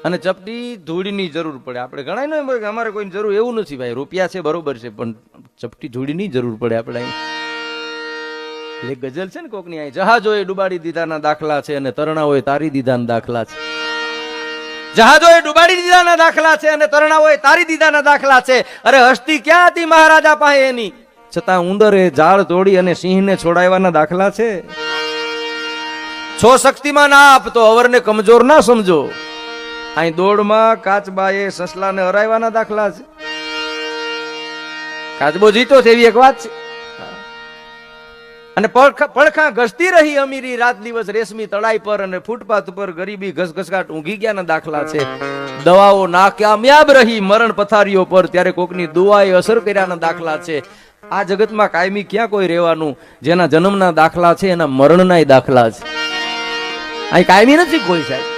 અને ચપટી ધૂળની જરૂર પડે. આપણે ઘણા ને અમારે કોઈ જરૂર એવું નથી ભાઈ, રૂપિયા છે બરોબર છે, પણ ચપટી ધૂળની જરૂર પડે આપણે. એટલે ગઝલ છે ને કોકની, અહીં જહાજોએ ડુબાડી દીધાના દાખલા છે અને તરણાઓએ તારી દીધાના દાખલા છે. જહાજોએ ડુબાડી દીધાના દાખલા છે અને તરણાઓએ તારી દીધાના દાખલા છે. અરે હસ્તી ક્યાં હતી મહારાજા પાસે એની, છતાં ઉંદરે ઝાડ તોડી અને સિંહને છોડાવવાના દાખલા છે. છો શક્તિમાન આપ તો અવરને કમજોર ના સમજો. અહીં દોડમાં કાચબાએ સસલાને હરાવવાના દાખલા છે. કાચબો જીતો છે એવી એક વાત છે. અને પડખા ઘસતી રહી અમીરી રાત દિવસ રેશમી તળાઈ પર, અને ફૂટપાથ ઉપર ગરીબી ઘસઘસાટ ઊંઘી ગયાના દાખલા છે. દવાઓ નાકામયાબ રહી મરણ પથારીઓ પર, ત્યારે કોકની દુઆએ અસર કર્યાના દાખલા છે. આ જગતમાં કાયમી ક્યાં કોઈ રહેવાનું? જેના જન્મના દાખલા છે એના મરણના દાખલા છે. અહીં કાયમી નથી કોઈ સાહેબ.